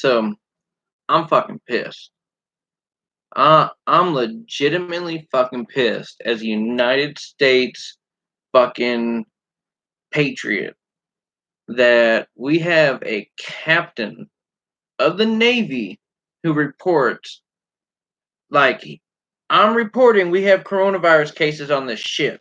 So I'm fucking pissed. I'm legitimately fucking pissed as a United States fucking patriot that we have a captain of the Navy who reports, like, I'm reporting we have coronavirus cases on this ship,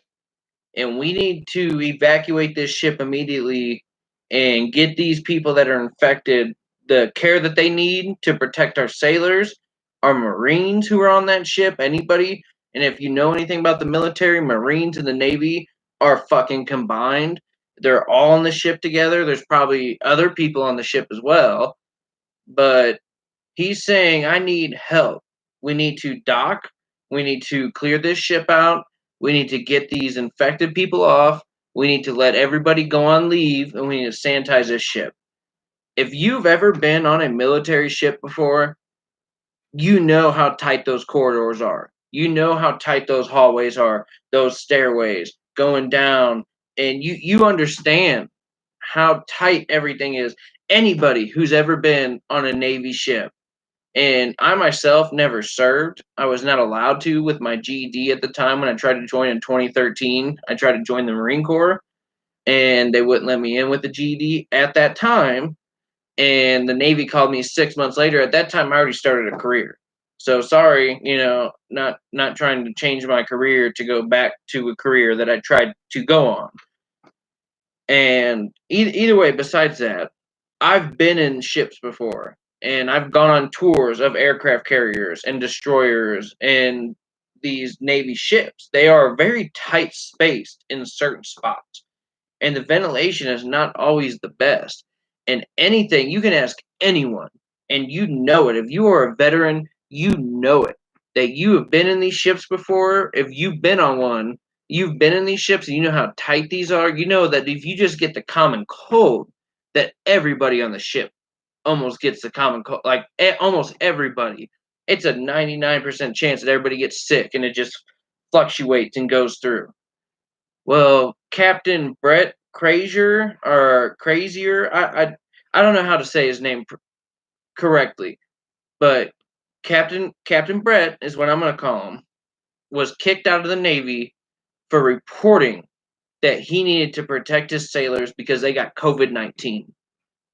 and we need to evacuate this ship immediately and get these people that are infected the care that they need to protect our sailors, our Marines who are on that ship, anybody. And if you know anything about the military, Marines and the Navy are fucking combined. They're all on the ship together. There's probably other people on the ship as well. But he's saying, I need help. We need to dock. We need to clear this ship out. We need to get these infected people off. We need to let everybody go on leave, and we need to sanitize this ship. If you've ever been on a military ship before, you know how tight those corridors are. You know how tight those hallways are, those stairways going down, and you understand how tight everything is. Anybody who's ever been on a Navy ship, and I myself never served. I was not allowed to with my GED at the time when I tried to join in 2013. I tried to join the Marine Corps, and they wouldn't let me in with the GED at that time. And the Navy called me 6 months later. At that time, I already started a career. So sorry, not trying to change my career to go back to a career that I tried to go on. And either way, besides that, I've been in ships before, and I've gone on tours of aircraft carriers and destroyers and these Navy ships. They are very tight spaced in certain spots, and the ventilation is not always the best. And anything, you can ask anyone, and you know it. If you are a veteran, you know it. That you have been in these ships before. If you've been on one, you've been in these ships, and you know how tight these are. You know that if you just get the common cold, that everybody on the ship almost gets the common cold. Like almost everybody. It's a 99% chance that everybody gets sick, and it just fluctuates and goes through. Well, Captain Brett Crozier, I don't know how to say his name correctly, but Captain Brett is what I'm going to call him, was kicked out of the Navy for reporting that he needed to protect his sailors because they got COVID-19.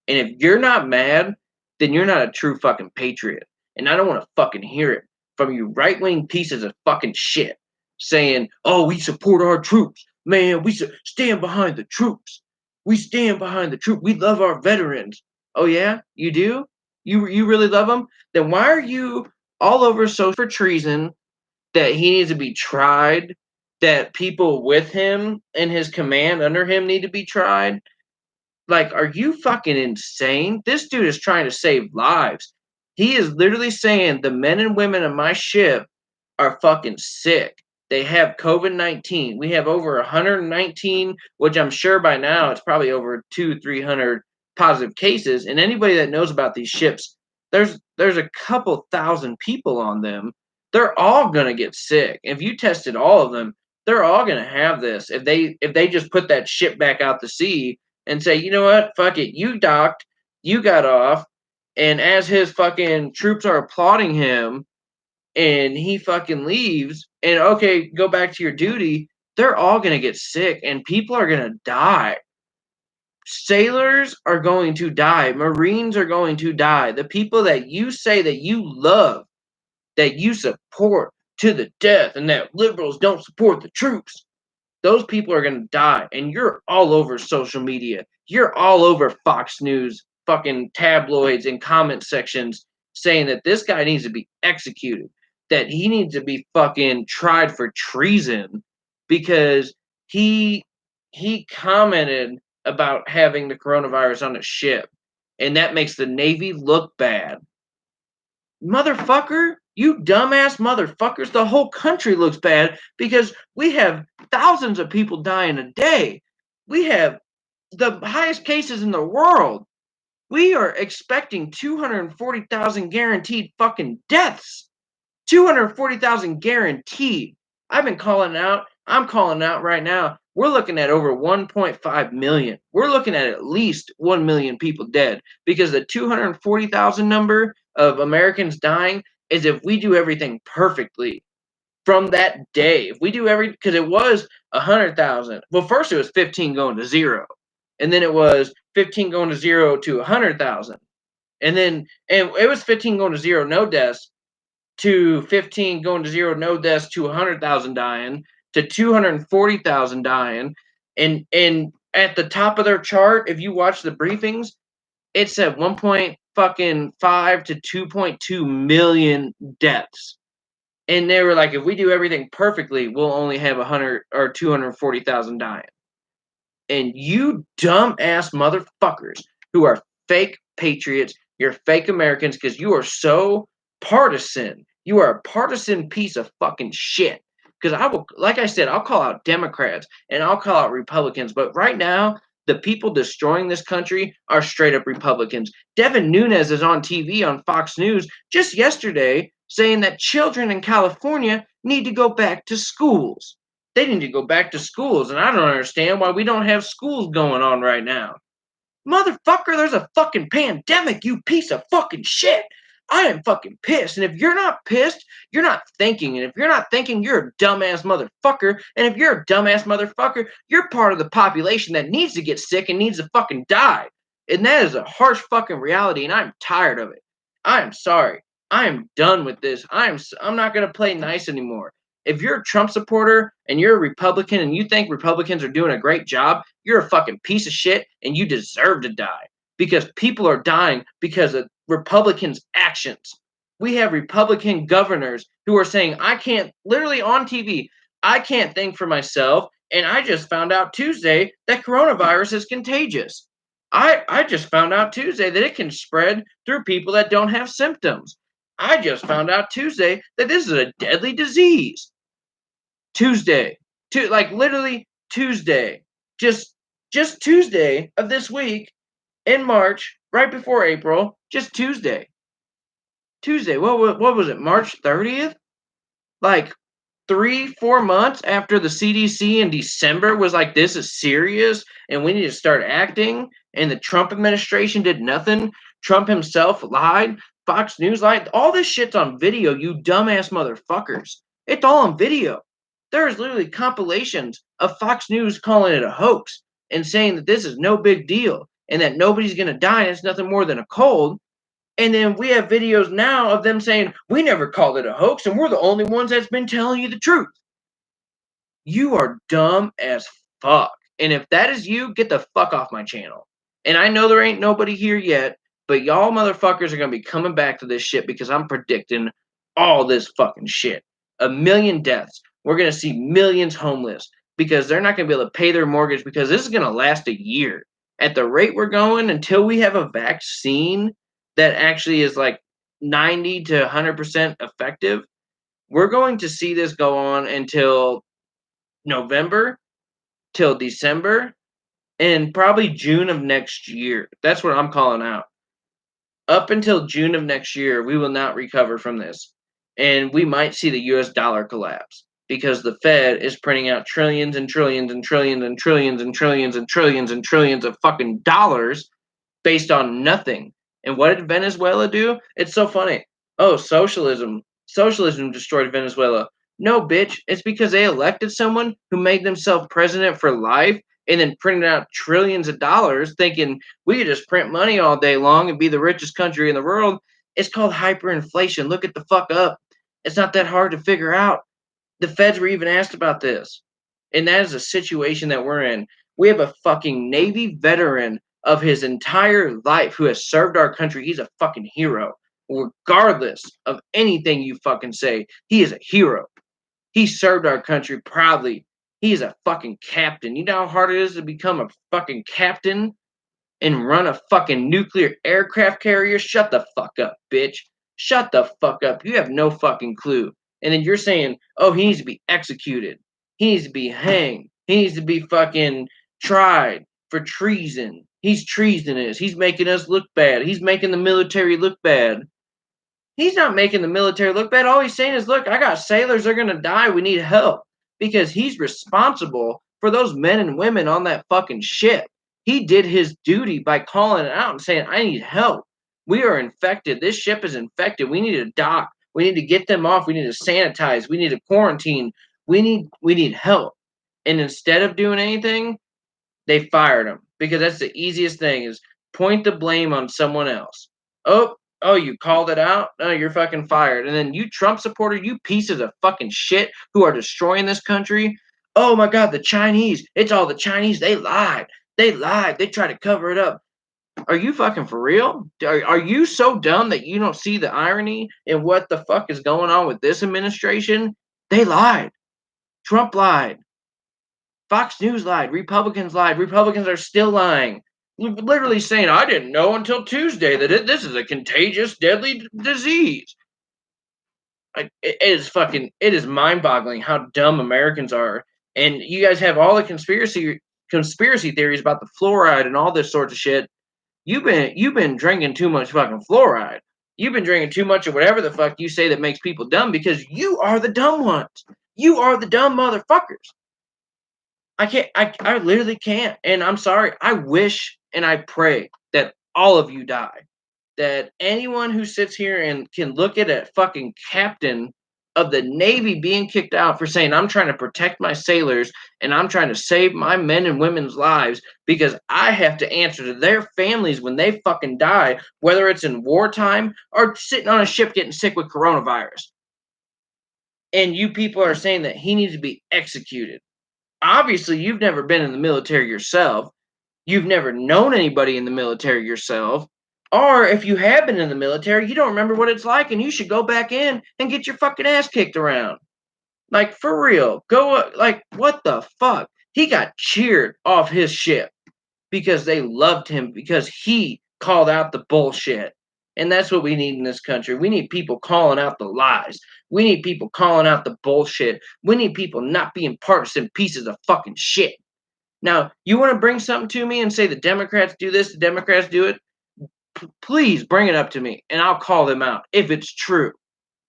And if you're not mad, then you're not a true fucking patriot. And I don't want to fucking hear it from you right-wing pieces of fucking shit saying, "Oh, we support our troops. Man, we stand behind the troops. We stand behind the troops. We love our veterans." Oh yeah, you do? You really love them? Then why are you all over social for treason, that he needs to be tried, that people with him and his command under him need to be tried? Like, are you fucking insane? This dude is trying to save lives. He is literally saying the men and women on my ship are fucking sick. They have COVID-19. We have over 119, which I'm sure by now it's probably over 300 positive cases. And anybody that knows about these ships, there's a couple thousand people on them. They're all gonna get sick. If you tested all of them, they're all gonna have this. If they just put that ship back out to sea and say, you know what, fuck it, you docked, you got off, and as his fucking troops are applauding him, and he fucking leaves, and okay, go back to your duty, they're all gonna get sick, and people are gonna die. Sailors are going to die. Marines are going to die. The people that you say that you love, that you support to the death, and that liberals don't support the troops, those people are going to die. And you're all over social media. You're all over Fox News, fucking tabloids and comment sections saying that this guy needs to be executed, that he needs to be fucking tried for treason because he commented about having the coronavirus on a ship, and that makes the Navy look bad. Motherfucker, you dumbass motherfuckers, the whole country looks bad because we have thousands of people dying a day. We have the highest cases in the world. We are expecting 240,000 guaranteed fucking deaths. 240,000 guaranteed. I've been calling out. I'm calling out right now we're looking at over 1.5 million. We're looking at least 1 million people dead because the 240,000 number of Americans dying is if we do everything perfectly from that day. If we do because it was 100,000. Well, first it was 15 going to 0. And then it was 15 going to 0 to 100,000. And it was 15 going to 0, no deaths, to 15 going to 0, no deaths, to 100,000 dying, to 240,000 dying. And at the top of their chart, if you watch the briefings, it said 1.5 to 2.2 million deaths. And they were like, if we do everything perfectly, we'll only have 100 or 240,000 dying. And you dumb ass motherfuckers who are fake patriots, you're fake Americans because you are so partisan. You are a partisan piece of fucking shit. Because I will, like I said, I'll call out Democrats and I'll call out Republicans. But right now, the people destroying this country are straight up Republicans. Devin Nunes is on TV on Fox News just yesterday saying that children in California need to go back to schools. They need to go back to schools, and I don't understand why we don't have schools going on right now. Motherfucker, there's a fucking pandemic, you piece of fucking shit. I am fucking pissed. And if you're not pissed, you're not thinking. And if you're not thinking, you're a dumbass motherfucker. And if you're a dumbass motherfucker, you're part of the population that needs to get sick and needs to fucking die. And that is a harsh fucking reality, and I'm tired of it. I am sorry. I am done with this. I'm not going to play nice anymore. If you're a Trump supporter and you're a Republican and you think Republicans are doing a great job, you're a fucking piece of shit and you deserve to die because people are dying because of Republicans' actions. We have Republican governors who are saying, I can't, literally on TV, I can't think for myself. And I just found out Tuesday that coronavirus is contagious. I just found out Tuesday that it can spread through people that don't have symptoms. I just found out Tuesday that this is a deadly disease. Tuesday, like literally Tuesday, just Tuesday of this week in March, right before April, just Tuesday. What was it? March 30th? Like 3-4 months after the CDC in December was like, this is serious and we need to start acting. And the Trump administration did nothing. Trump himself lied. Fox News lied. All this shit's on video, you dumbass motherfuckers. It's all on video. There's literally compilations of Fox News calling it a hoax and saying that this is no big deal and that nobody's going to die and it's nothing more than a cold. And then we have videos now of them saying, we never called it a hoax and we're the only ones that's been telling you the truth. You are dumb as fuck. And if that is you, get the fuck off my channel. And I know there ain't nobody here yet, but y'all motherfuckers are going to be coming back to this shit because I'm predicting all this fucking shit. 1 million deaths. We're going to see millions homeless because they're not going to be able to pay their mortgage because this is going to last a year. At the rate we're going, until we have a vaccine that actually is like 90 to 100% effective, we're going to see this go on until November, till December, and probably June of next year. That's what I'm calling out. Up until June of next year, we will not recover from this. And we might see the US dollar collapse because the Fed is printing out trillions and trillions and trillions and trillions and trillions and trillions and trillions of fucking dollars based on nothing. And what did Venezuela do? It's so funny. Oh, socialism. Socialism destroyed Venezuela. No, bitch. It's because they elected someone who made themselves president for life and then printed out trillions of dollars thinking we could just print money all day long and be the richest country in the world. It's called hyperinflation. Look it the fuck up. It's not that hard to figure out. The feds were even asked about this. And that is a situation that we're in. We have a fucking Navy veteran of his entire life who has served our country. He's a fucking hero. Regardless of anything you fucking say, he is a hero. He served our country proudly. He is a fucking captain. You know how hard it is to become a fucking captain and run a fucking nuclear aircraft carrier? Shut the fuck up, bitch. Shut the fuck up. You have no fucking clue. And then you're saying, oh, he needs to be executed. He needs to be hanged. He needs to be fucking tried for treason. He's treasonous. He's making us look bad. He's making the military look bad. He's not making the military look bad. All he's saying is, look, I got sailors. They're going to die. We need help. Because he's responsible for those men and women on that fucking ship. He did his duty by calling it out and saying, I need help. We are infected. This ship is infected. We need to dock. We need to get them off. We need to sanitize. We need to quarantine. We need help. And instead of doing anything, they fired him because that's the easiest thing is point the blame on someone else. Oh, you called it out? No, you're fucking fired. And then you Trump supporter, you pieces of fucking shit who are destroying this country. Oh my God, the Chinese. It's all the Chinese. They lied. They lied. They tried to cover it up. Are you fucking for real? Are you so dumb that you don't see the irony in what the fuck is going on with this administration? They lied. Trump lied. Fox News lied. Republicans lied. Republicans are still lying. Literally saying, I didn't know until Tuesday that this is a contagious, deadly disease. It is mind-boggling how dumb Americans are. And you guys have all the conspiracy theories about the fluoride and all this sorts of shit. You've been drinking too much fucking fluoride. You've been drinking too much of whatever the fuck you say that makes people dumb because you are the dumb ones. You are the dumb motherfuckers. I can't. I literally can't. And I'm sorry. I wish and I pray that all of you die. That anyone who sits here and can look at a fucking captain of the Navy being kicked out for saying, I'm trying to protect my sailors and I'm trying to save my men and women's lives because I have to answer to their families when they fucking die, whether it's in wartime or sitting on a ship getting sick with coronavirus. And you people are saying that he needs to be executed. Obviously, you've never been in the military yourself. You've never known anybody in the military yourself. Or if you have been in the military, you don't remember what it's like, and you should go back in and get your fucking ass kicked around. Like, for real. Like, what the fuck? He got cheered off his ship because they loved him because he called out the bullshit. And that's what we need in this country. We need people calling out the lies. We need people calling out the bullshit. We need people not being partisan pieces of fucking shit. Now, you want to bring something to me and say the Democrats do this, the Democrats do it? Please bring it up to me and I'll call them out if it's true.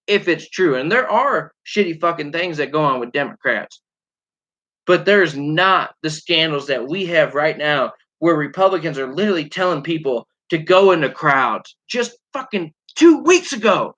If it's true. And there are shitty fucking things that go on with Democrats. But there's not the scandals that we have right now where Republicans are literally telling people to go into crowds. Just fucking 2 weeks ago.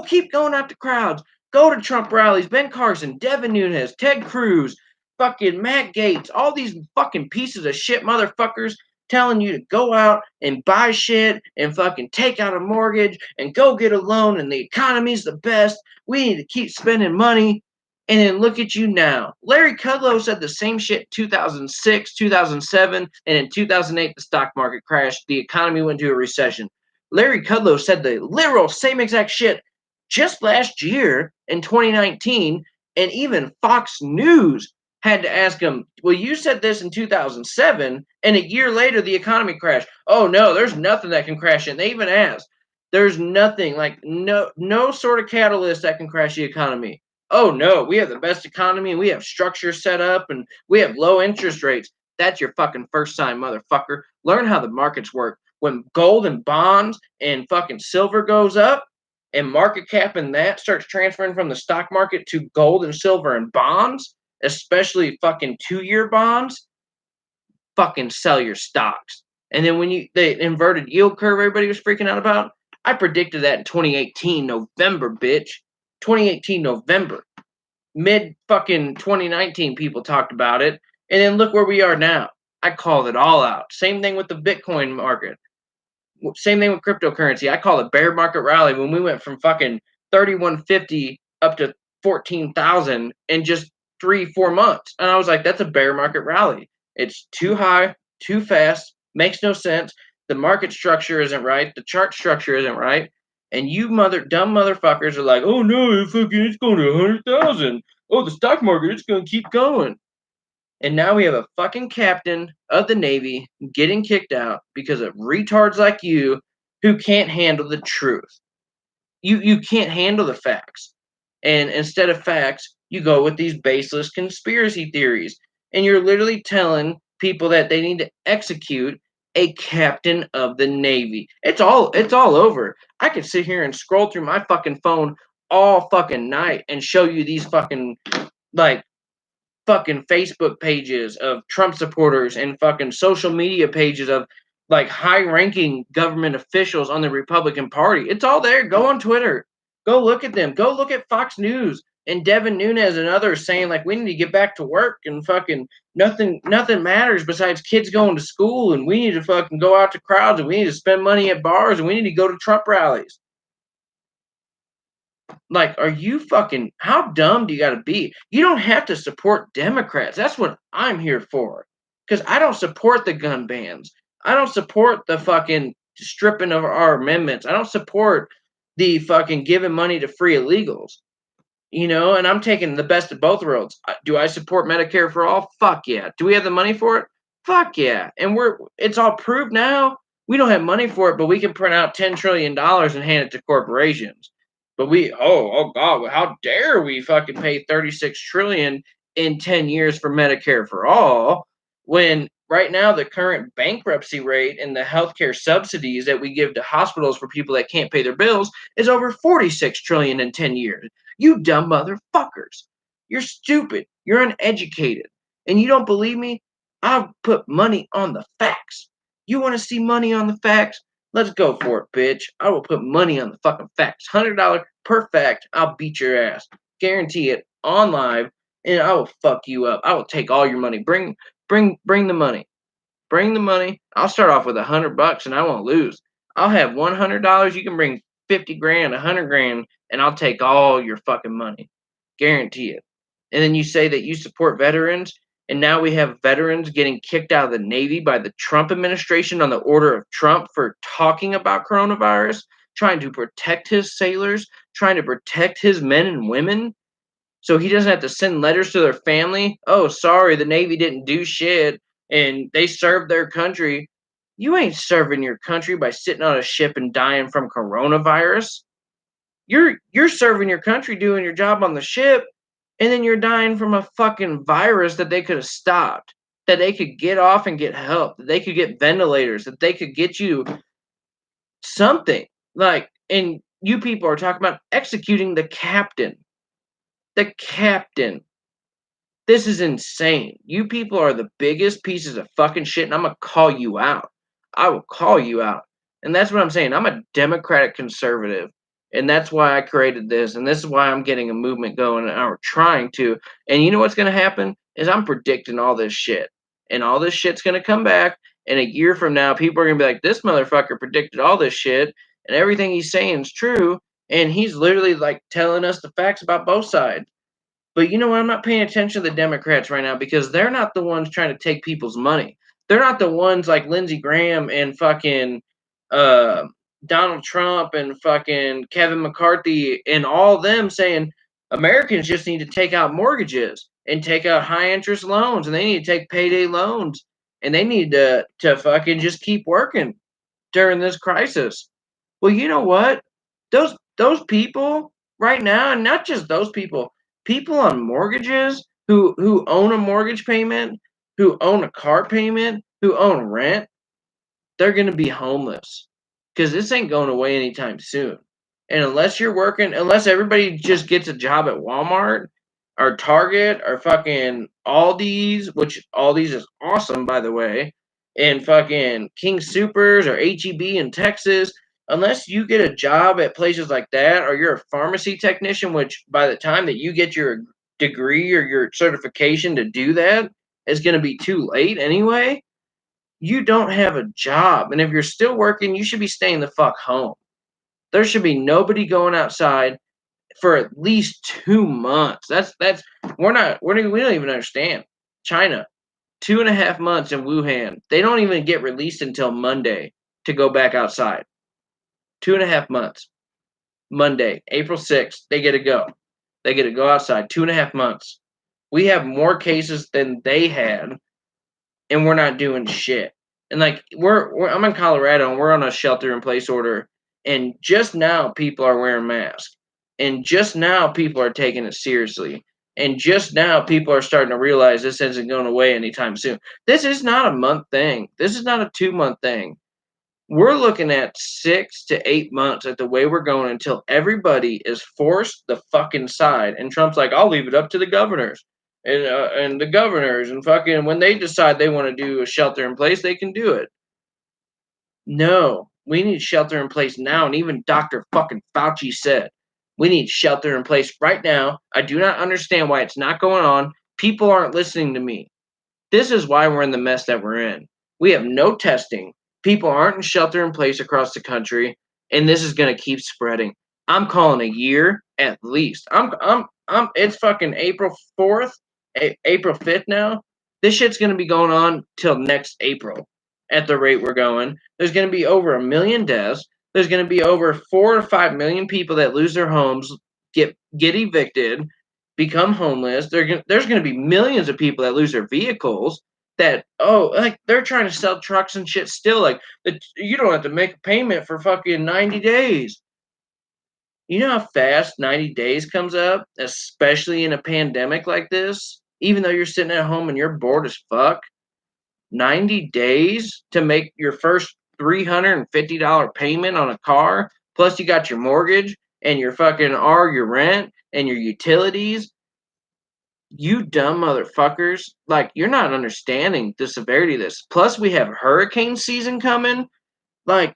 Keep going out to crowds. Go to Trump rallies. Ben Carson, Devin Nunes, Ted Cruz, fucking Matt Gaetz, all these fucking pieces of shit motherfuckers telling you to go out and buy shit and fucking take out a mortgage and go get a loan and the economy's the best. We need to keep spending money. And then look at you now. Larry Kudlow said the same shit in 2006, 2007, and in 2008 the stock market crashed. The economy went into a recession. Larry Kudlow said the literal same exact shit just last year in 2019, and even Fox News had to ask him, well, you said this in 2007, and a year later the economy crashed. Oh, no, there's nothing that can crash it. And they even asked, there's nothing, like no sort of catalyst that can crash the economy. Oh, no, we have the best economy, and we have structure set up, and we have low interest rates. That's your fucking first sign, motherfucker. Learn how the markets work. When gold and bonds and fucking silver goes up, and market cap and that starts transferring from the stock market to gold and silver and bonds, especially fucking 2-year bonds, fucking sell your stocks. And then when the inverted yield curve everybody was freaking out about, I predicted that in 2018 November, bitch. 2018 November. Mid fucking 2019 people talked about it. And then look where we are now. I called it all out. Same thing with the Bitcoin market. Same thing with cryptocurrency. I call it bear market rally when we went from fucking 3150 up to 14,000 in just 3-4 months. And I was like, that's a bear market rally. It's too high, too fast, makes no sense. The market structure isn't right. The chart structure isn't right. And you dumb motherfuckers are like, oh no, it's going to 100,000. Oh, the stock market, it's going to keep going. And now we have a fucking captain of the Navy getting kicked out because of retards like you who can't handle the truth. You can't handle the facts. And instead of facts, you go with these baseless conspiracy theories. And you're literally telling people that they need to execute a captain of the Navy. It's all over. I could sit here and scroll through my fucking phone all fucking night and show you these fucking fucking Facebook pages of Trump supporters and fucking social media pages of like high-ranking government officials on the Republican Party. It's all there. Go on Twitter. Go look at them. Go look at Fox News and Devin Nunes and others saying like we need to get back to work and fucking nothing matters besides kids going to school, and we need to fucking go out to crowds, and we need to spend money at bars, and we need to go to Trump rallies. Like, are you fucking, how dumb do you got to be? You don't have to support Democrats. That's what I'm here for. Because I don't support the gun bans. I don't support the fucking stripping of our amendments. I don't support the fucking giving money to free illegals. You know, and I'm taking the best of both worlds. Do I support Medicare for all? Fuck yeah. Do we have the money for it? Fuck yeah. And it's all proved now. We don't have money for it, but we can print out $10 trillion and hand it to corporations. But oh God, how dare we fucking pay 36 trillion in 10 years for Medicare for all, when right now the current bankruptcy rate and the healthcare subsidies that we give to hospitals for people that can't pay their bills is over 46 trillion in 10 years. You dumb motherfuckers. You're stupid. You're uneducated. And you don't believe me? I'll put money on the facts. You want to see money on the facts? Let's go for it, bitch. I will put money on the fucking facts. $100 per fact. I'll beat your ass. Guarantee it on live, and I will fuck you up. I will take all your money. Bring the money. Bring the money. I'll start off with $100 and I won't lose. I'll have $100. You can bring 50 grand, 100 grand, and I'll take all your fucking money. Guarantee it. And then you say that you support veterans, and now we have veterans getting kicked out of the Navy by the Trump administration on the order of Trump for talking about coronavirus, trying to protect his sailors, trying to protect his men and women, so he doesn't have to send letters to their family. Oh, sorry, the Navy didn't do shit and they served their country. You ain't serving your country by sitting on a ship and dying from coronavirus. You're serving your country doing your job on the ship, and then you're dying from a fucking virus that they could have stopped, that they could get off and get help, that they could get ventilators, that they could get you something. Like, and you people are talking about executing the captain. The captain. This is insane. You people are the biggest pieces of fucking shit, and I'm going to call you out. I will call you out. And that's what I'm saying. I'm a Democratic conservative, and that's why I created this, and this is why I'm getting a movement going, and I'm trying to. And you know what's going to happen? Is I'm predicting all this shit. And all this shit's going to come back, and a year from now, people are going to be like, this motherfucker predicted all this shit, and everything he's saying is true, and he's literally like telling us the facts about both sides. But you know what? I'm not paying attention to the Democrats right now because they're not the ones trying to take people's money. They're not the ones like Lindsey Graham and fucking uh, Donald Trump and fucking Kevin McCarthy and all them saying Americans just need to take out mortgages and take out high interest loans, and they need to take payday loans, and they need to fucking just keep working during this crisis. Well, you know what? Those people right now, and not just those people on mortgages who own a mortgage payment, who own a car payment, who own rent, they're going to be homeless because this ain't going away anytime soon. And unless you're working, unless everybody just gets a job at Walmart or Target or fucking Aldi's, which Aldi's is awesome, by the way, and fucking King Supers or HEB in Texas, unless you get a job at places like that, or you're a pharmacy technician, which by the time that you get your degree or your certification to do that, it's going to be too late anyway. You don't have a job. And if you're still working, you should be staying the fuck home. There should be nobody going outside for at least 2 months. We don't even understand. China, 2.5 months in Wuhan. They don't even get released until Monday to go back outside. 2.5 months. Monday, April 6th, they get to go. They get to go outside. 2.5 months. We have more cases than they had, and we're not doing shit. And like I'm in Colorado, and we're on a shelter-in-place order, and just now people are wearing masks, and just now people are taking it seriously, and just now people are starting to realize this isn't going away anytime soon. This is not a month thing. This is not a 2-month thing. We're looking at 6 to 8 months at the way we're going until everybody is forced the fucking side. And Trump's like, I'll leave it up to the governors. and the governors and fucking when they decide they want to do a shelter in place, they can do it. No, we need shelter in place now. And even Dr. fucking Fauci said, we need shelter in place right now. I do not understand why it's not going on. People aren't listening to me. This is why we're in the mess that we're in. We have no testing. People aren't in shelter in place across the country, and this is going to keep spreading. I'm calling a year at least. It's fucking April 4th, April 5th now. This shit's going to be going on till next April at the rate we're going. There's going to be over 1 million deaths. There's going to be over 4 or 5 million people that lose their homes, get evicted, become homeless. There's going to be millions of people that lose their vehicles. That like they're trying to sell trucks and shit still. Like you don't have to make a payment for fucking 90 days. You know how fast 90 days comes up, especially in a pandemic like this. Even though you're sitting at home and you're bored as fuck, 90 days to make your first $350 payment on a car, plus you got your mortgage and your fucking your rent and your utilities. You dumb motherfuckers. Like, you're not understanding the severity of this. Plus, we have hurricane season coming. Like,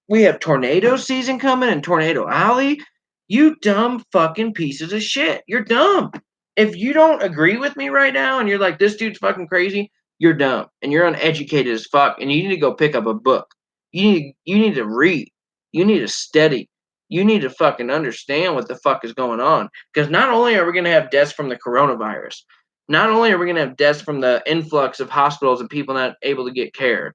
we have tornado season coming in Tornado Alley. You dumb fucking pieces of shit. You're dumb. If you don't agree with me right now and you're like, this dude's fucking crazy, you're dumb and you're uneducated as fuck. And you need to go pick up a book. You need to read. You need to study. You need to fucking understand what the fuck is going on. Because not only are we going to have deaths from the coronavirus, not only are we going to have deaths from the influx of hospitals and people not able to get care,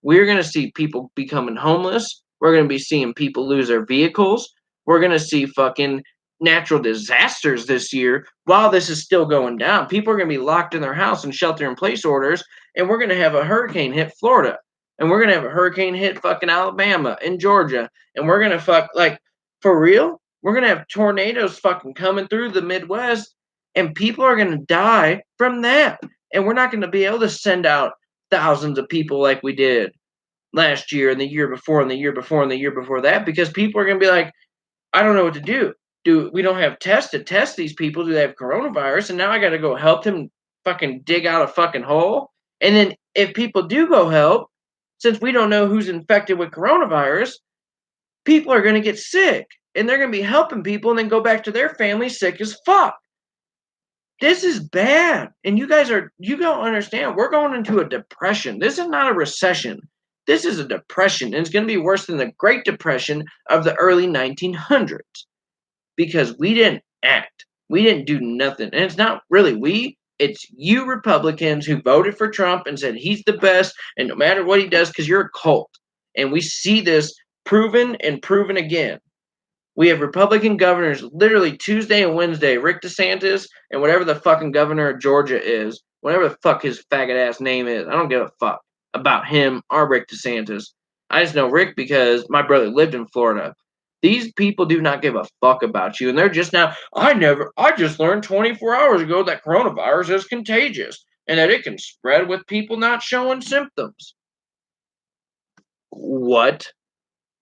we're going to see people becoming homeless. We're going to be seeing people lose their vehicles. We're going to see fucking natural disasters this year while this is still going down. People are going to be locked in their house and shelter in place orders. And we're going to have a hurricane hit Florida. And we're going to have a hurricane hit fucking Alabama and Georgia. And we're going to like, for real, we're going to have tornadoes fucking coming through the Midwest. And people are going to die from that. And we're not going to be able to send out thousands of people like we did last year and the year before and the year before and the year before that, because people are going to be like, I don't know what to do. We don't have tests to test these people? Do they have coronavirus? And now I got to go help them fucking dig out a fucking hole. And then if people do go help, since we don't know who's infected with coronavirus, people are going to get sick and they're going to be helping people and then go back to their family sick as fuck. This is bad. And you don't understand. We're going into a depression. This is not a recession. This is a depression. And it's going to be worse than the Great Depression of the early 1900s because we didn't act. We didn't do nothing. And it's not really we. It's you Republicans who voted for Trump and said he's the best. And no matter what he does, because you're a cult. And we see this proven and proven again. We have Republican governors literally Tuesday and Wednesday, Rick DeSantis and whatever the fucking governor of Georgia is, whatever the fuck his faggot ass name is. I don't give a fuck about him or Rick DeSantis. I just know Rick because my brother lived in Florida. These people do not give a fuck about you. And they're just now, I just learned 24 hours ago that coronavirus is contagious and that it can spread with people not showing symptoms. What?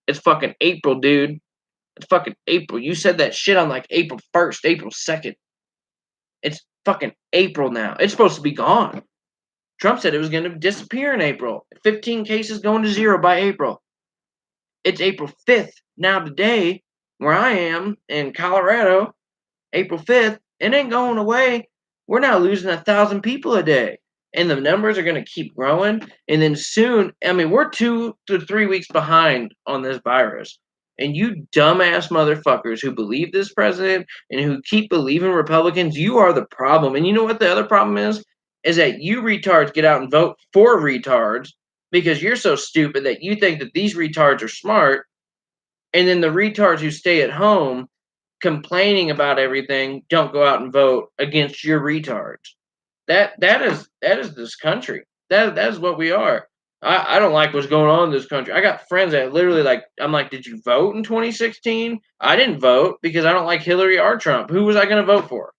It's fucking April, dude. It's fucking April. You said that shit on like April 1st, April 2nd. It's fucking April now. It's supposed to be gone. Trump said it was going to disappear in April. 15 cases going to 0 by April. It's April 5th now today, where I am in Colorado. April 5th. It ain't going away. We're now losing 1,000 people a day. And the numbers are going to keep growing. And then soon, I mean, we're 2 to 3 weeks behind on this virus. And you dumbass motherfuckers who believe this president and who keep believing Republicans, you are the problem. And you know what the other problem is? Is that you retards get out and vote for retards because you're so stupid that you think that these retards are smart. And then the retards who stay at home complaining about everything don't go out and vote against your retards. That is this country. That is what we are. I don't like what's going on in this country. I got friends that literally like, I'm like, did you vote in 2016? I didn't vote because I don't like Hillary or Trump. Who was I going to vote for?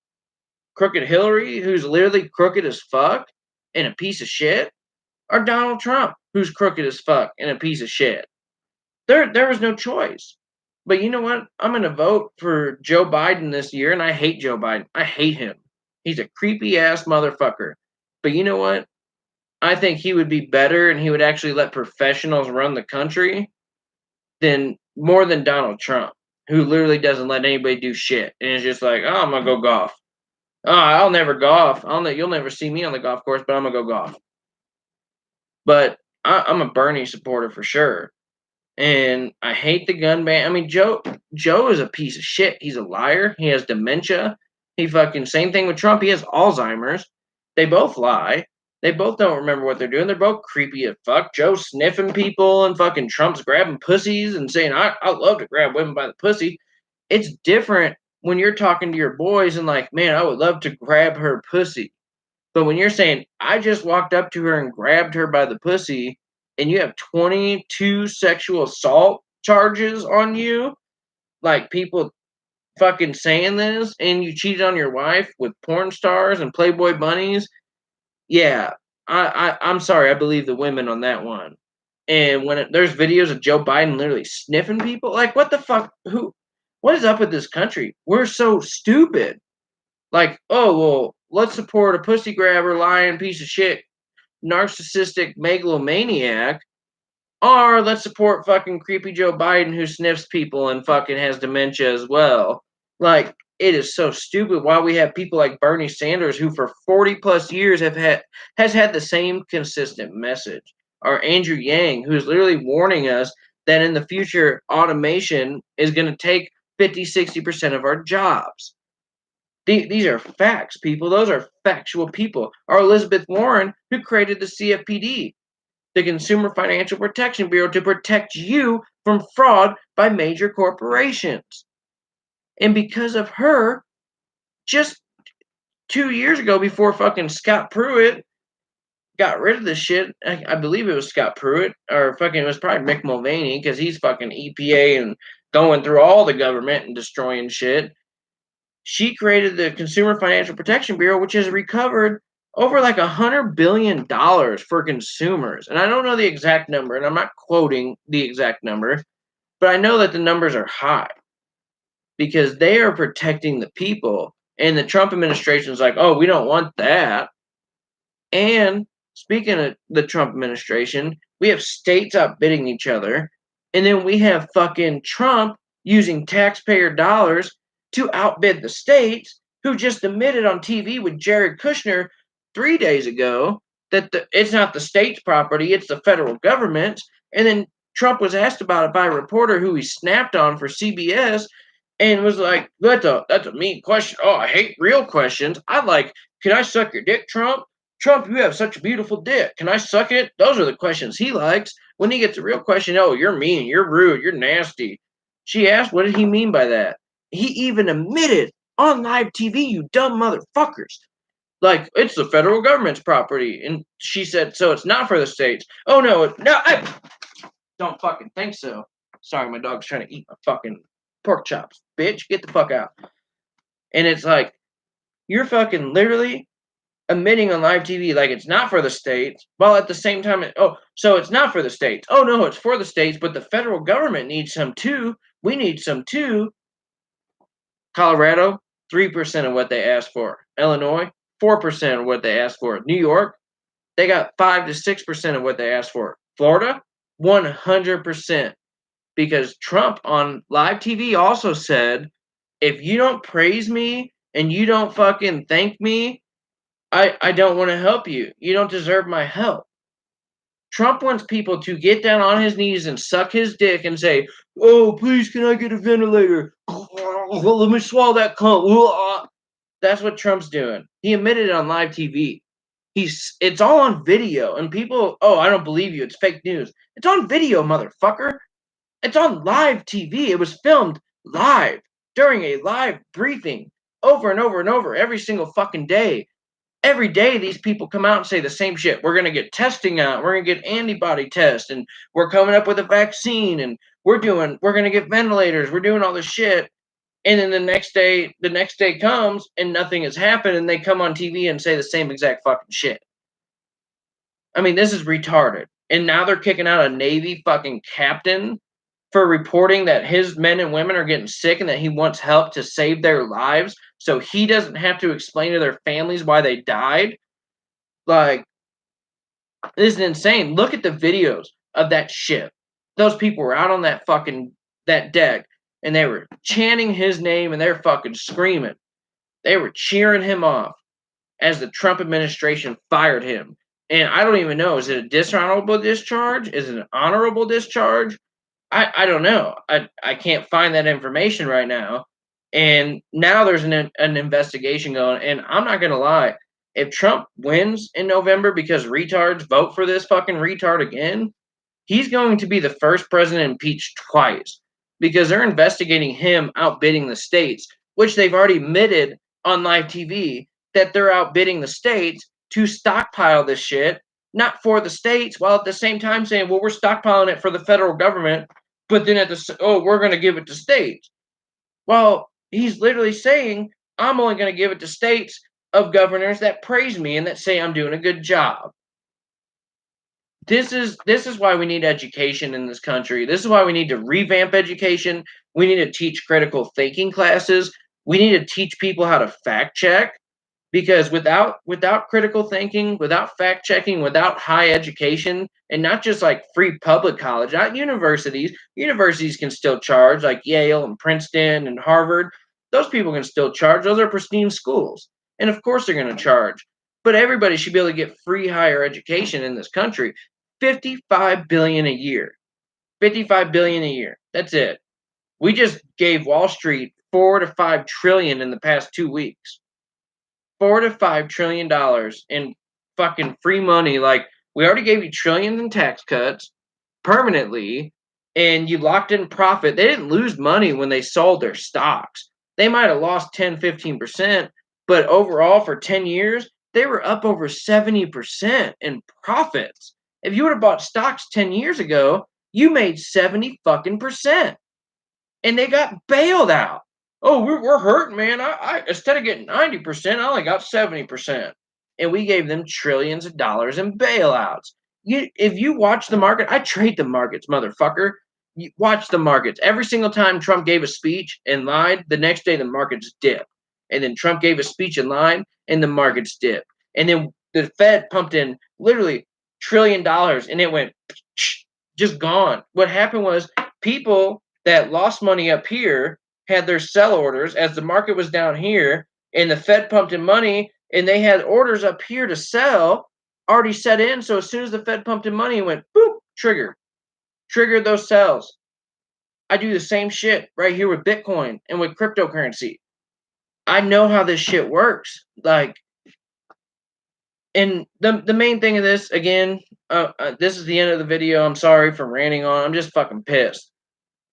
Crooked Hillary, who's literally crooked as fuck and a piece of shit? Or Donald Trump, who's crooked as fuck and a piece of shit? There was no choice. But you know what? I'm going to vote for Joe Biden this year, and I hate Joe Biden. I hate him. He's a creepy ass motherfucker. But you know what? I think he would be better and he would actually let professionals run the country than more than Donald Trump, who literally doesn't let anybody do shit and is just like, oh, I'm gonna go golf. Oh, I'll never golf. You'll never see me on the golf course, but I'm gonna go golf. But I'm a Bernie supporter for sure, and I hate the gun ban. I mean, Joe is a piece of shit. He's a liar. He has dementia. He fucking same thing with Trump. He has Alzheimer's. They both lie. They both don't remember what they're doing. They're both creepy as fuck. Joe's sniffing people, and fucking Trump's grabbing pussies and saying, I love to grab women by the pussy. It's different when you're talking to your boys and like, man, I would love to grab her pussy. But when you're saying, I just walked up to her and grabbed her by the pussy, and you have 22 sexual assault charges on you, like people fucking saying this, and you cheated on your wife with porn stars and Playboy bunnies, yeah, I'm sorry, I believe the women on that one. And there's videos of Joe Biden literally sniffing people, like what the fuck? What is up with this country? We're so stupid. Like, oh well, let's support a pussy grabber, lying piece of shit, narcissistic megalomaniac, or let's support fucking creepy Joe Biden who sniffs people and fucking has dementia as well. Like, it is so stupid why we have people like Bernie Sanders who for 40 plus years has had the same consistent message. Or Andrew Yang, who's literally warning us that in the future automation is going to take 50-60% of our jobs. These are facts, people. Those are factual people. Or Elizabeth Warren, who created the CFPD, the Consumer Financial Protection Bureau, to protect you from fraud by major corporations. And because of her, just 2 years ago, before fucking Scott Pruitt got rid of this shit, I believe it was Scott Pruitt, or fucking it was probably Mick Mulvaney, because he's fucking EPA and going through all the government and destroying shit. She created the Consumer Financial Protection Bureau, which has recovered over like $100 billion for consumers. And I don't know the exact number, and I'm not quoting the exact number, but I know that the numbers are high because they are protecting the people. And the Trump administration is like, oh, we don't want that. And speaking of the Trump administration, we have states outbidding each other. And then we have fucking Trump using taxpayer dollars to outbid the states, who just admitted on TV with Jared Kushner 3 days ago that it's not the state's property, it's the federal government's. And then Trump was asked about it by a reporter who he snapped on for CBS and was like, that's a mean question. Oh, I hate real questions. I like, can I suck your dick, Trump? Trump, you have such a beautiful dick. Can I suck it? Those are the questions he likes. When he gets a real question, oh, you're mean, you're rude, you're nasty. She asked, what did he mean by that? He even admitted on live TV, you dumb motherfuckers. Like, it's the federal government's property. And she said, so it's not for the states. Oh, no, I don't fucking think so. Sorry, my dog's trying to eat my fucking pork chops. Bitch, get the fuck out. And it's like, you're fucking literally admitting on live TV like it's not for the states, while at the same time, so it's not for the states. Oh, no, it's for the states, but the federal government needs some too. We need some too. Colorado, 3% of what they asked for. Illinois, 4% of what they asked for. New York, they got 5 to 6% of what they asked for. Florida, 100%. Because Trump on live TV also said, if you don't praise me and you don't fucking thank me, I don't want to help you. You don't deserve my help. Trump wants people to get down on his knees and suck his dick and say, oh, please, can I get a ventilator? Let me swallow that cunt. That's what Trump's doing. He admitted it on live TV. It's all on video. And people, oh, I don't believe you. It's fake news. It's on video, motherfucker. It's on live TV. It was filmed live during a live briefing over and over and over every single fucking day. Every day these people come out and say the same shit. We're going to get testing out. We're going to get antibody tests, and we're coming up with a vaccine, and we're going to get ventilators. We're doing all this shit. And then the next day comes and nothing has happened, and they come on TV and say the same exact fucking shit. I mean, this is retarded. And now they're kicking out a Navy fucking captain for reporting that his men and women are getting sick and that he wants help to save their lives so he doesn't have to explain to their families why they died. Like, this is insane. Look at the videos of that ship. Those people were out on that deck, and they were chanting his name, and they're fucking screaming. They were cheering him off as the Trump administration fired him. And I don't even know, is it a dishonorable discharge? Is it an honorable discharge? I don't know. I can't find that information right now. And now there's an investigation going. And I'm not going to lie. If Trump wins in November because retards vote for this fucking retard again, he's going to be the first president impeached twice because they're investigating him outbidding the states, which they've already admitted on live TV that they're outbidding the states to stockpile this shit, not for the states, while at the same time saying, well, we're stockpiling it for the federal government, but then we're going to give it to states. Well, he's literally saying, I'm only going to give it to states of governors that praise me and that say I'm doing a good job. This is why we need education in this country. This is why we need to revamp education. We need to teach critical thinking classes. We need to teach people how to fact check, because without critical thinking, without fact checking, without high education, and not just like free public college, not universities. Universities can still charge, like Yale and Princeton and Harvard. Those people can still charge. Those are pristine schools, and of course they're going to charge. But everybody should be able to get free higher education in this country. 55 billion a year. 55 billion a year. That's it. We just gave Wall Street 4 to 5 trillion in the past 2 weeks. 4 to 5 trillion dollars in fucking free money. Like, we already gave you trillions in tax cuts permanently, and you locked in profit. They didn't lose money when they sold their stocks. They might have lost 10, 15%, but overall for 10 years, they were up over 70% in profits. If you would have bought stocks 10 years ago, you made 70 fucking percent. And they got bailed out. Oh, we're hurting, man. I instead of getting 90%, I only got 70%. And we gave them trillions of dollars in bailouts. If you watch the market, I trade the markets, motherfucker. You watch the markets. Every single time Trump gave a speech and lied, the next day the markets dip. And then Trump gave a speech and lied, and the markets dip. And then the Fed pumped in literally $1 trillion, and it went just gone. What happened was people that lost money up here had their sell orders as the market was down here, and the Fed pumped in money, and they had orders up here to sell already set in. So as soon as the Fed pumped in money, it went boop, triggered those sells. I do the same shit right here with Bitcoin and with cryptocurrency. I know how this shit works. Like, and the main thing of this, again, this is the end of the video. I'm sorry for ranting on. I'm just fucking pissed.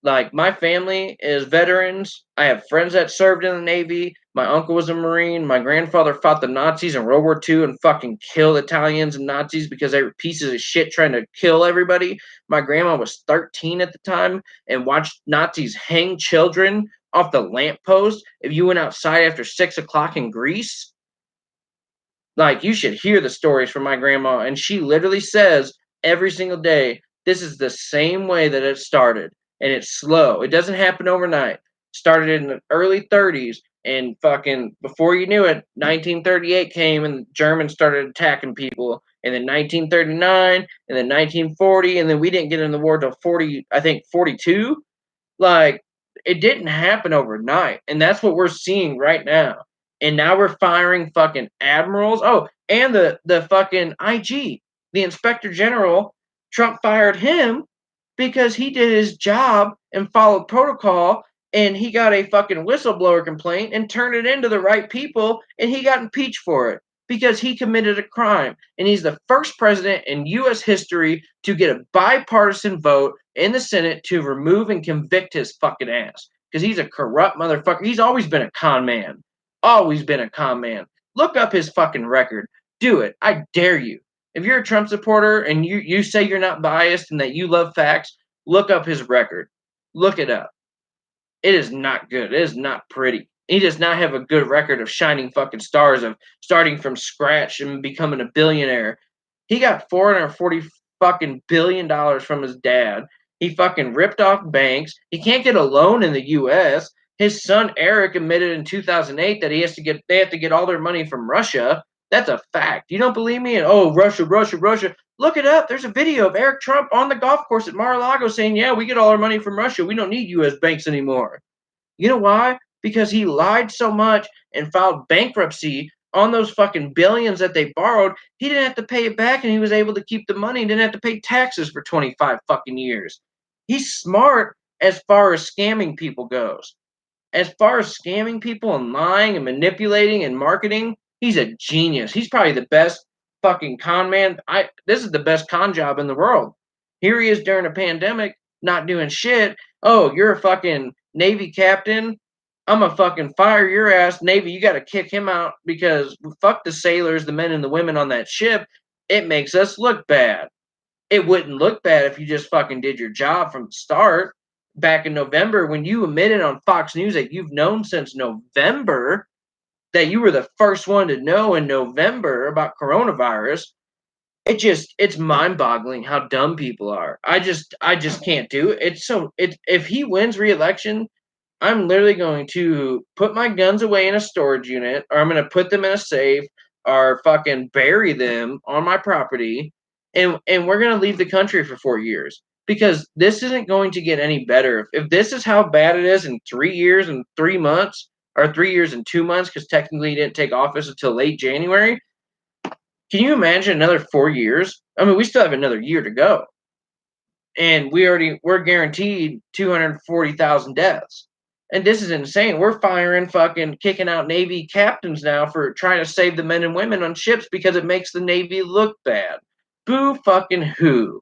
Like, my family is veterans. I have friends that served in the Navy. My uncle was a Marine. My grandfather fought the Nazis in World War II and fucking killed Italians and Nazis because they were pieces of shit trying to kill everybody. My grandma was 13 at the time and watched Nazis hang children off the lamppost if you went outside after 6 o'clock in Greece. Like, you should hear the stories from my grandma, and she literally says every single day, this is the same way that it started, and it's slow. It doesn't happen overnight. Started in the early 30s, and fucking before you knew it, 1938 came, and the Germans started attacking people, and then 1939, and then 1940, and then we didn't get in the war till 42. Like, it didn't happen overnight, and that's what we're seeing right now. And now we're firing fucking admirals. Oh, and the fucking IG, the Inspector General, Trump fired him because he did his job and followed protocol, and he got a fucking whistleblower complaint and turned it into the right people, and he got impeached for it because he committed a crime. And he's the first president in U.S. history to get a bipartisan vote in the Senate to remove and convict his fucking ass, because he's a corrupt motherfucker. He's always been a con man. Always been a con man. Look up his fucking record. Do it. I dare you. If you're a Trump supporter and you say you're not biased and that you love facts, look up his record. Look it up. It is not good. It is not pretty. He does not have a good record of shining fucking stars, of starting from scratch and becoming a billionaire. He got $440 fucking billion from his dad. He fucking ripped off banks. He can't get a loan in the U.S. His son Eric admitted in 2008 that they have to get all their money from Russia. That's a fact. You don't believe me? And oh, Russia, Russia, Russia. Look it up. There's a video of Eric Trump on the golf course at Mar-a-Lago saying, "Yeah, we get all our money from Russia. We don't need U.S. banks anymore." You know why? Because he lied so much and filed bankruptcy on those fucking billions that they borrowed. He didn't have to pay it back, and he was able to keep the money and didn't have to pay taxes for 25 fucking years. He's smart as far as scamming people goes. As far as scamming people and lying and manipulating and marketing, he's a genius. He's probably the best fucking con man. This is the best con job in the world. Here he is during a pandemic, not doing shit. Oh, you're a fucking Navy captain. I'm a fucking fire your ass. Navy, you got to kick him out because fuck the sailors, the men and the women on that ship. It makes us look bad. It wouldn't look bad if you just fucking did your job from the start. Back in November, when you admitted on Fox News that you've known since November, that you were the first one to know in November about coronavirus, it's mind-boggling how dumb people are. I just can't do it. If he wins re-election, I'm literally going to put my guns away in a storage unit, or I'm going to put them in a safe, or fucking bury them on my property, and we're going to leave the country for 4 years because this isn't going to get any better. If this is how bad it is in 3 years and 3 months, or 3 years and 2 months, because technically he didn't take office until late January, can you imagine another 4 years? I mean, we still have another year to go, and we're guaranteed 240,000 deaths. And this is insane. We're firing fucking kicking out Navy captains now for trying to save the men and women on ships because it makes the Navy look bad. Boo fucking who?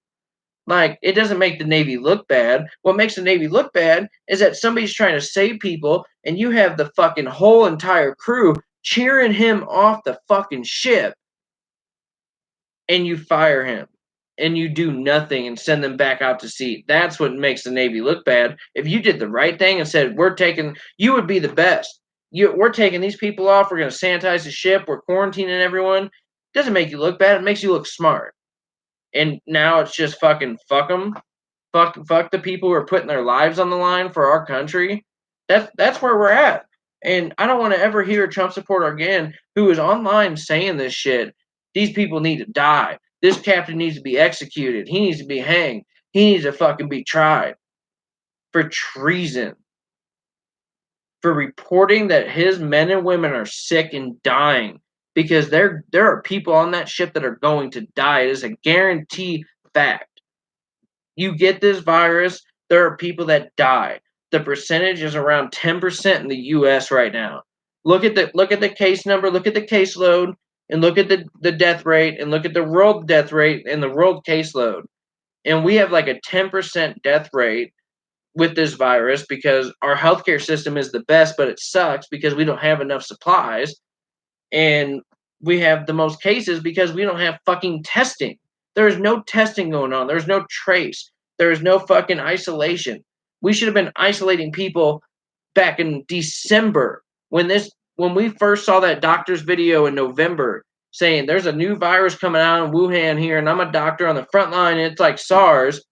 Like, it doesn't make the Navy look bad. What makes the Navy look bad is that somebody's trying to save people and you have the fucking whole entire crew cheering him off the fucking ship, and you fire him and you do nothing and send them back out to sea. That's what makes the Navy look bad. If you did the right thing and said, you would be the best. We're taking these people off. We're going to sanitize the ship. We're quarantining everyone. Doesn't make you look bad. It makes you look smart. And now it's just fucking fuck them. Fuck the people who are putting their lives on the line for our country. That's where we're at. And I don't want to ever hear a Trump supporter again who is online saying this shit. These people need to die. This captain needs to be executed. He needs to be hanged. He needs to fucking be tried for treason. For reporting that his men and women are sick and dying. Because there are people on that ship that are going to die. It is a guaranteed fact. You get this virus, there are people that die. The percentage is around 10% in the US right now. Look at the case number, look at the caseload, and look at the death rate, and look at the world death rate and the world caseload. And we have like a 10% death rate with this virus because our healthcare system is the best, but it sucks because we don't have enough supplies. And we have the most cases because we don't have fucking testing. There is no testing going on. There's no trace. There is no fucking isolation. We should have been isolating people back in December when we first saw that doctor's video in November saying there's a new virus coming out in Wuhan here, and I'm a doctor on the front line, and it's like SARS.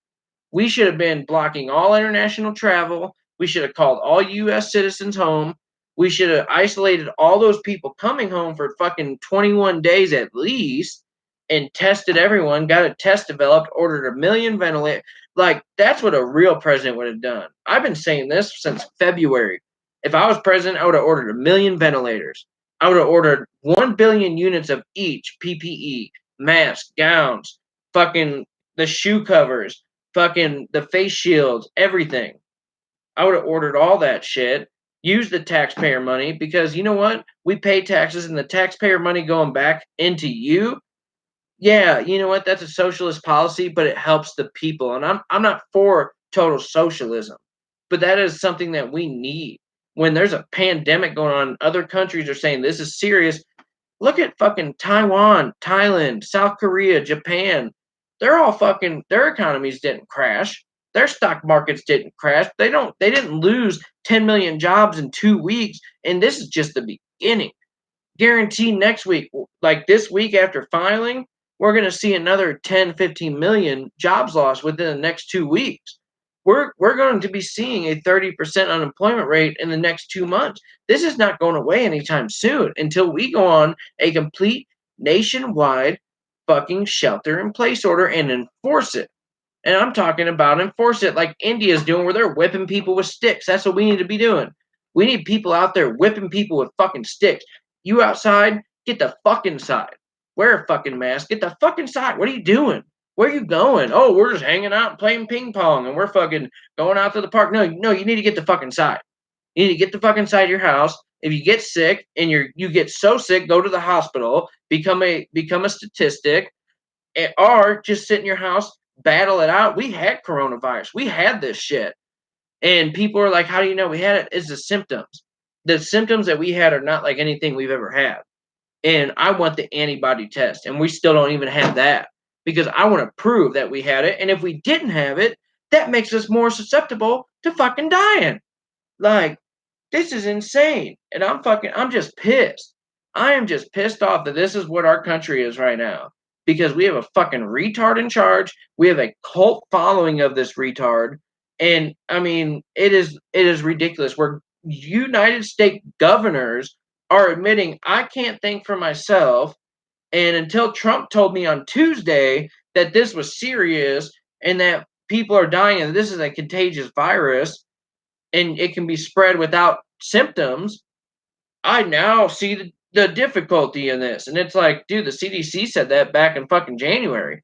We should have been blocking all international travel. We should have called all U.S. citizens home. We should have isolated all those people coming home for fucking 21 days at least and tested everyone, got a test developed, ordered 1 million ventilators. Like, that's what a real president would have done. I've been saying this since February. If I was president, I would have ordered 1 million ventilators. I would have ordered 1 billion units of each PPE, masks, gowns, fucking the shoe covers, fucking the face shields, everything. I would have ordered all that shit, used the taxpayer money, because you know what? We pay taxes, and the taxpayer money going back into you. Yeah, you know what? That's a socialist policy, but it helps the people. And I'm not for total socialism, but that is something that we need. When there's a pandemic going on, other countries are saying this is serious. Look at fucking Taiwan, Thailand, South Korea, Japan. They're all fucking, their economies didn't crash. Their stock markets didn't crash. They didn't lose 10 million jobs in 2 weeks. And this is just the beginning. Guaranteed next week, like this week after filing, we're going to see another 10, 15 million jobs lost within the next 2 weeks. we're going to be seeing a 30% unemployment rate in the next 2 months. This is not going away anytime soon until we go on a complete nationwide fucking shelter in place order and enforce it. And I'm talking about enforce it like India's doing, where they're whipping people with sticks. That's what we need to be doing. We need people out there whipping people with fucking sticks. You outside, get the fuck inside. Wear a fucking mask. Get the fuck inside. What are you doing? Where are you going? Oh, we're just hanging out and playing ping pong and we're fucking going out to the park. No, no, you need to get the fuck inside. You need to get the fuck inside your house. If you get sick and you get so sick, go to the hospital, become a statistic, or just sit in your house, battle it out. We had coronavirus. We had this shit. And people are like, how do you know we had it? It's the symptoms. The symptoms that we had are not like anything we've ever had. And I want the antibody test. And we still don't even have that because I want to prove that we had it. And if we didn't have it, that makes us more susceptible to fucking dying. Like, this is insane. And I'm just pissed. I am just pissed off that this is what our country is right now. Because we have a fucking retard in charge. We have a cult following of this retard. And I mean, it is ridiculous. Where United States governors are admitting, I can't think for myself. And until Trump told me on Tuesday that this was serious and that people are dying and this is a contagious virus, and it can be spread without symptoms, I now see the difficulty in this. And it's like, dude, the CDC said that back in fucking January.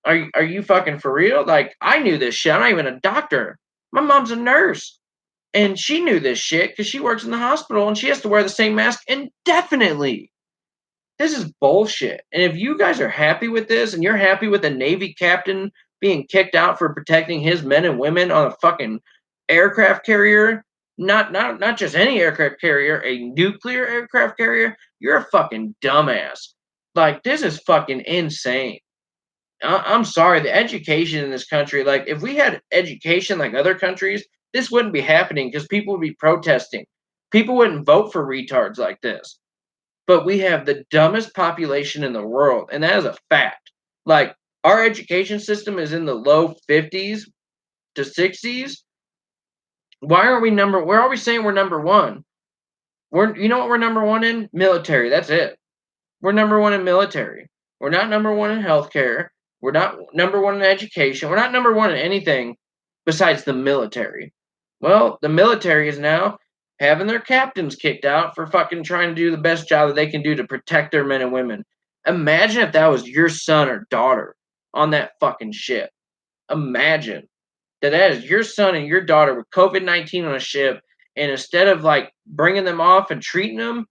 Are you fucking for real? Like, I knew this shit. I'm not even a doctor. My mom's a nurse. And she knew this shit because she works in the hospital and she has to wear the same mask indefinitely. This is bullshit. And if you guys are happy with this and you're happy with a Navy captain being kicked out for protecting his men and women on a fucking aircraft carrier, not just any aircraft carrier, a nuclear aircraft carrier, you're a fucking dumbass. Like, this is fucking insane. I'm sorry, the education in this country, like, if we had education like other countries, this wouldn't be happening because people would be protesting. People wouldn't vote for retards like this. But we have the dumbest population in the world, and that is a fact. Like, our education system is in the low 50s to 60s. Why aren't we where are we saying we're number one? You know what we're number one in? Military. That's it. We're number one in military. We're not number one in healthcare. We're not number one in education. We're not number one in anything besides the military. Well, the military is now having their captains kicked out for fucking trying to do the best job that they can do to protect their men and women. Imagine if that was your son or daughter on that fucking ship. Imagine that is your son and your daughter with COVID-19 on a ship, and instead of like bringing them off and treating them,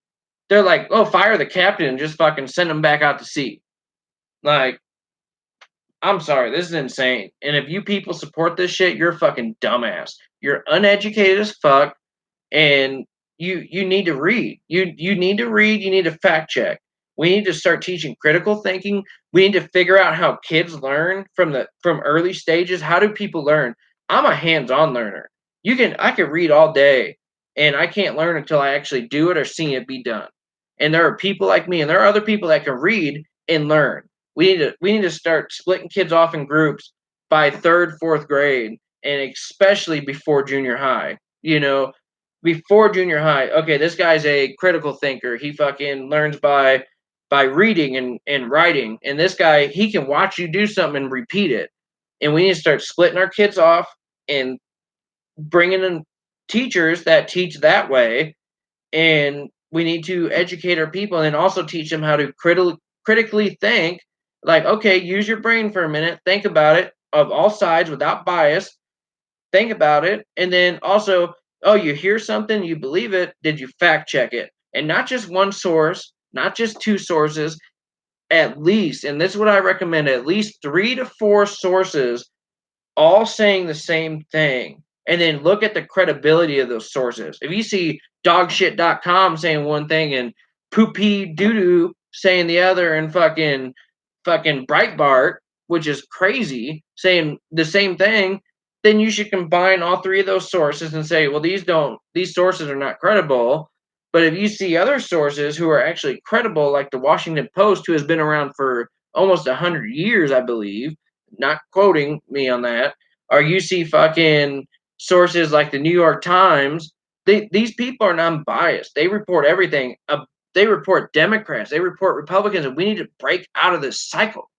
they're like, oh, fire the captain and just fucking send them back out to sea. Like, I'm sorry, this is insane. And if you people support this shit, you're a fucking dumbass. You're uneducated as fuck, and you need to read. You need to read. You need to fact check. We need to start teaching critical thinking. We need to figure out how kids learn from early stages. How do people learn? I'm a hands-on learner. I can read all day, and I can't learn until I actually do it or see it be done. And there are people like me, and there are other people that can read and learn. We need to start splitting kids off in groups by third, fourth grade, and especially before junior high. Before junior high. Okay, this guy's a critical thinker. He fucking learns by reading and writing. And this guy, he can watch you do something and repeat it. And we need to start splitting our kids off and bringing in teachers that teach that way. And we need to educate our people and also teach them how to critically think. Like, okay, use your brain for a minute. Think about it of all sides without bias. Think about it. And then also, oh, you hear something, you believe it. Did you fact check it? And not just one source, not just two sources, at least, and this is what I recommend, at least 3 to 4 sources all saying the same thing. And then look at the credibility of those sources. If you see dogshit.com saying one thing and poopy doodoo saying the other, and fucking Breitbart, which is crazy, saying the same thing, then you should combine all 3 of those sources and say, well, these sources are not credible. But if you see other sources who are actually credible, like the Washington Post, who has been around for almost 100 years, I believe, not quoting me on that, or you see fucking sources like the New York Times, these people are non-biased. They report everything. They report Democrats. They report Republicans, and we need to break out of this cycle.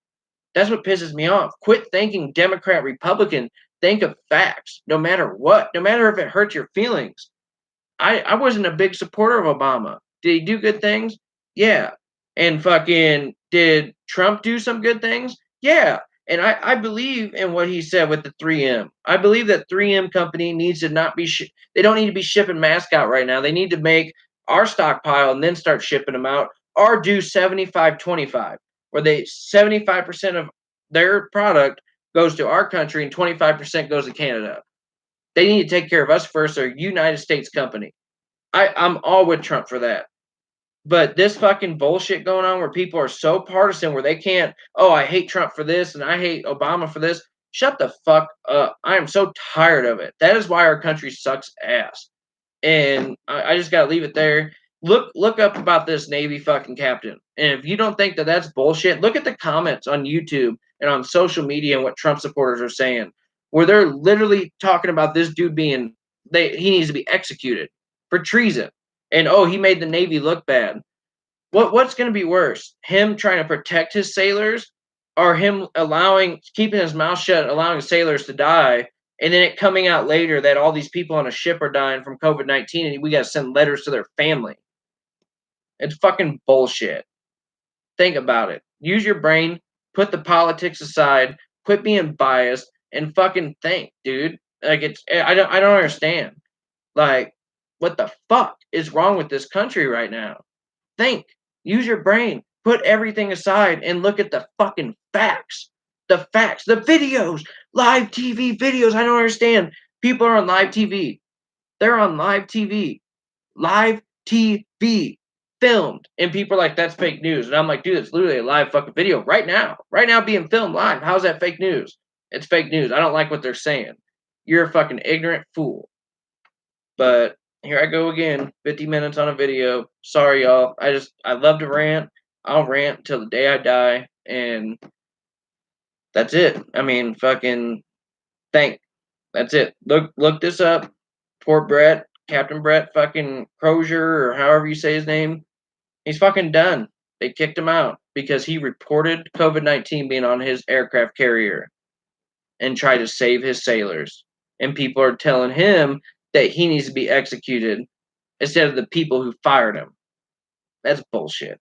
That's what pisses me off. Quit thinking Democrat, Republican. Think of facts, no matter what, no matter if it hurts your feelings. I wasn't a big supporter of Obama. Did he do good things? Yeah. And fucking did Trump do some good things? Yeah. And I believe in what he said with the 3M. I believe that 3M company needs to not be they don't need to be shipping masks out right now. They need to make our stockpile and then start shipping them out, or do 75-25, where they 75% of their product goes to our country and 25% goes to Canada. They need to take care of us first. They're a United States company. I'm all with Trump for that. But this fucking bullshit going on where people are so partisan where they can't, oh, I hate Trump for this and I hate Obama for this. Shut the fuck up. I am so tired of it. That is why our country sucks ass. And I just gotta leave it there. Look up about this Navy fucking captain. And if you don't think that that's bullshit, look at the comments on YouTube and on social media and what Trump supporters are saying, where they're literally talking about this dude being he needs to be executed for treason. And oh, he made the Navy look bad. What's going to be worse? Him trying to protect his sailors, or him keeping his mouth shut, allowing sailors to die, and then it coming out later that all these people on a ship are dying from COVID-19 and we got to send letters to their family? It's fucking bullshit. Think about it. Use your brain, put the politics aside, quit being biased, and fucking think, dude. Like I don't understand. Like, what the fuck is wrong with this country right now? Think. Use your brain. Put everything aside and look at the fucking facts. The facts. The videos. Live TV videos. I don't understand. People are on live TV. They're on live TV. Live TV. Filmed. And people are like, that's fake news. And I'm like, dude, it's literally a live fucking video right now. Right now being filmed live. How's that fake news? It's fake news. I don't like what they're saying. You're a fucking ignorant fool. But here I go again, 50 minutes on a video. Sorry, y'all. I love to rant. I'll rant till the day I die, and that's it. I mean, fucking think. That's it. Look this up. Poor Brett, Captain Brett, fucking Crozier, or however you say his name. He's fucking done. They kicked him out because he reported COVID-19 being on his aircraft carrier and tried to save his sailors. And people are telling him that he needs to be executed instead of the people who fired him. That's bullshit.